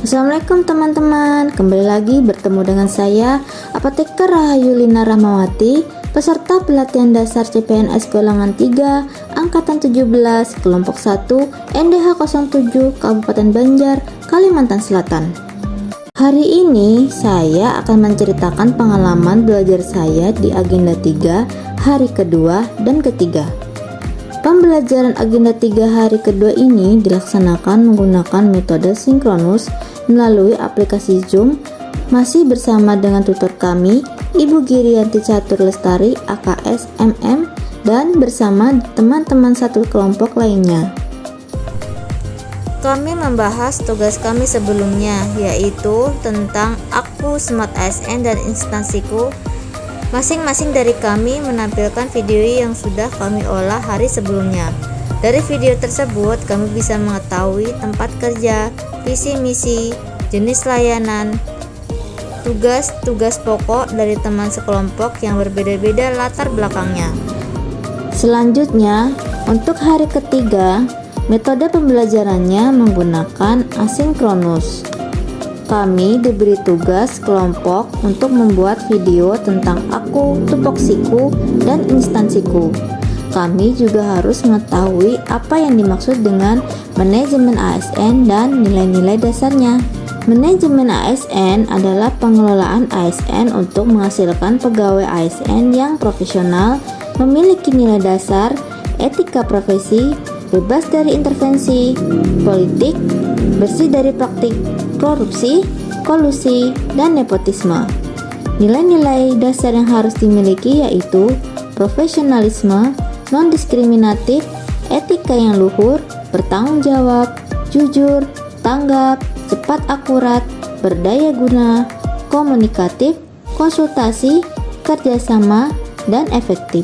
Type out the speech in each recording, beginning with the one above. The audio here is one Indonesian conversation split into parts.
Assalamualaikum teman-teman, kembali lagi bertemu dengan saya Apoteker Rahayu Lina Rahmawati, peserta pelatihan dasar CPNS golongan 3 Angkatan 17 Kelompok 1 NDH 07 Kabupaten Banjar, Kalimantan Selatan. Hari ini saya akan menceritakan pengalaman belajar saya di agenda 3 hari kedua dan ketiga. Pembelajaran agenda 3 hari kedua ini dilaksanakan menggunakan metode sinkronus melalui aplikasi Zoom, masih bersama dengan tutor kami, Ibu Girianti Catur Lestari AKS MM, dan bersama teman-teman satu kelompok lainnya. Kami membahas tugas kami sebelumnya, yaitu tentang Aku Smart ASN dan instansiku. Masing-masing dari kami menampilkan video yang sudah kami olah hari sebelumnya. Dari video tersebut, kami bisa mengetahui tempat kerja, visi misi, jenis layanan, tugas-tugas pokok dari teman sekelompok yang berbeda-beda latar belakangnya. Selanjutnya, untuk hari ketiga, metode pembelajarannya menggunakan asinkronus. Kami diberi tugas kelompok untuk membuat video tentang aku, tupoksiku, dan instansiku. Kami juga harus mengetahui apa yang dimaksud dengan manajemen ASN dan nilai-nilai dasarnya. Manajemen ASN adalah pengelolaan ASN untuk menghasilkan pegawai ASN yang profesional, memiliki nilai dasar, etika profesi, bebas dari intervensi politik, bersih dari praktik korupsi, kolusi, dan nepotisme. Nilai-nilai dasar yang harus dimiliki yaitu profesionalisme, non-diskriminatif, etika yang luhur, bertanggung jawab, jujur, tanggap, cepat akurat, berdaya guna, komunikatif, konsultasi, kerjasama, dan efektif.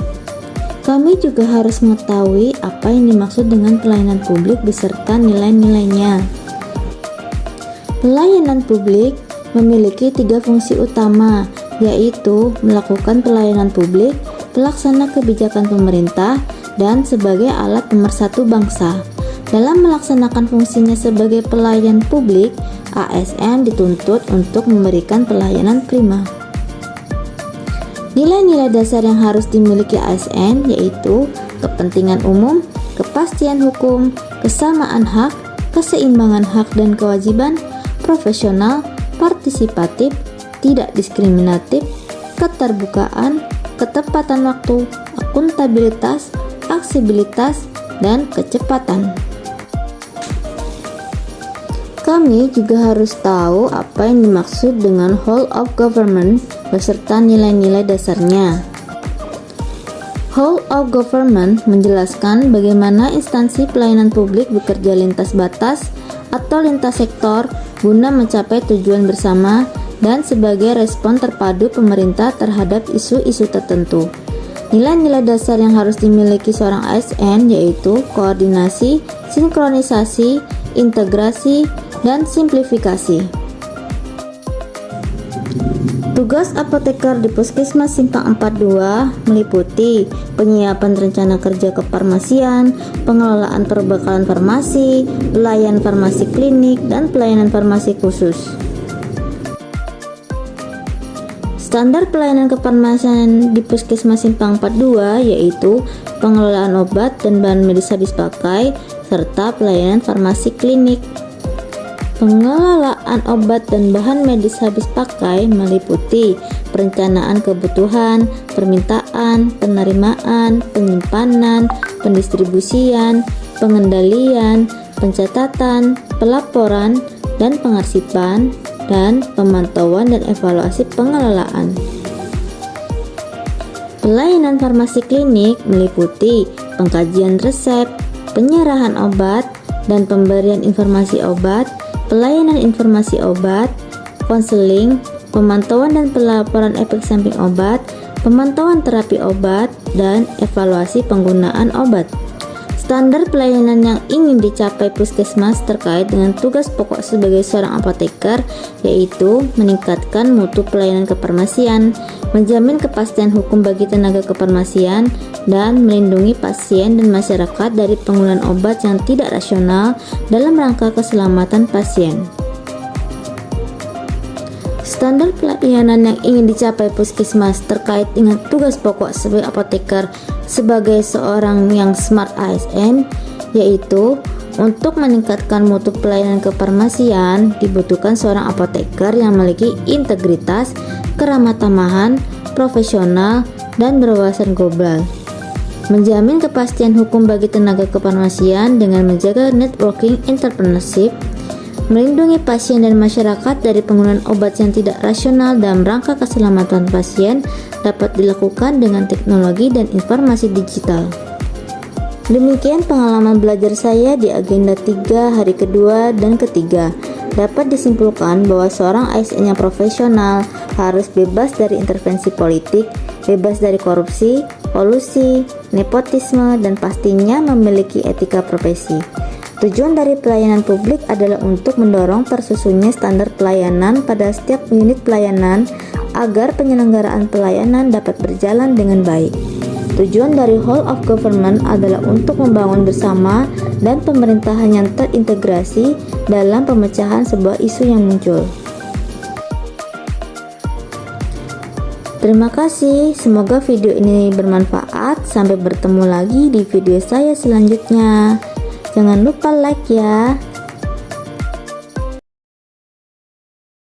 Kami juga harus mengetahui apa yang dimaksud dengan pelayanan publik beserta nilai-nilainya. Pelayanan publik memiliki 3 fungsi utama, yaitu melakukan pelayanan publik, pelaksana kebijakan pemerintah, dan sebagai alat pemersatu bangsa. Dalam melaksanakan fungsinya sebagai pelayan publik, ASN dituntut untuk memberikan pelayanan prima. Nilai-nilai dasar yang harus dimiliki ASN yaitu kepentingan umum, kepastian hukum, kesamaan hak, keseimbangan hak dan kewajiban, profesional, partisipatif, tidak diskriminatif, keterbukaan, ketepatan waktu, akuntabilitas, aksesibilitas, dan kecepatan. Kami juga harus tahu apa yang dimaksud dengan whole of government beserta nilai-nilai dasarnya. Whole of government menjelaskan bagaimana instansi pelayanan publik bekerja lintas batas atau lintas sektor guna mencapai tujuan bersama dan sebagai respon terpadu pemerintah terhadap isu-isu tertentu. Nilai-nilai dasar yang harus dimiliki seorang ASN yaitu koordinasi, sinkronisasi, integrasi, dan simplifikasi. Tugas apoteker di Puskesmas Simpang 42 meliputi penyiapan rencana kerja kefarmasian, pengelolaan perbekalan farmasi, pelayanan farmasi klinik, dan pelayanan farmasi khusus. Standar pelayanan kefarmasian di Puskesmas Simpang 42 yaitu pengelolaan obat dan bahan medis habis pakai, serta pelayanan farmasi klinik. Pengelolaan obat dan bahan medis habis pakai meliputi perencanaan kebutuhan, permintaan, penerimaan, penyimpanan, pendistribusian, pengendalian, pencatatan, pelaporan, dan pengarsipan, dan pemantauan dan evaluasi pengelolaan. Pelayanan farmasi klinik meliputi pengkajian resep, penyerahan obat, dan pemberian informasi obat, pelayanan informasi obat, konseling, pemantauan dan pelaporan efek samping obat, pemantauan terapi obat, dan evaluasi penggunaan obat. Standar pelayanan yang ingin dicapai puskesmas terkait dengan tugas pokok sebagai seorang apoteker yaitu meningkatkan mutu pelayanan kefarmasian, menjamin kepastian hukum bagi tenaga kefarmasian, dan melindungi pasien dan masyarakat dari penggunaan obat yang tidak rasional dalam rangka keselamatan pasien. Standar pelayanan yang ingin dicapai puskesmas terkait dengan tugas pokok sebagai apoteker sebagai seorang yang smart ASN, yaitu untuk meningkatkan mutu pelayanan kefarmasian dibutuhkan seorang apoteker yang memiliki integritas, keramah tamahan, profesional, dan berwawasan global. Menjamin kepastian hukum bagi tenaga kefarmasian dengan menjaga networking entrepreneurship, melindungi pasien dan masyarakat dari penggunaan obat yang tidak rasional dalam rangka keselamatan pasien dapat dilakukan dengan teknologi dan informasi digital. Demikian pengalaman belajar saya di agenda 3 hari kedua dan ketiga. Dapat disimpulkan bahwa seorang ASN yang profesional harus bebas dari intervensi politik, bebas dari korupsi, kolusi, nepotisme, dan pastinya memiliki etika profesi. Tujuan dari pelayanan publik adalah untuk mendorong tersusunnya standar pelayanan pada setiap unit pelayanan agar penyelenggaraan pelayanan dapat berjalan dengan baik. Tujuan dari whole of government adalah untuk membangun bersama dan pemerintahan yang terintegrasi dalam pemecahan sebuah isu yang muncul. Terima kasih, semoga video ini bermanfaat. Sampai bertemu lagi di video saya selanjutnya. Jangan lupa like ya.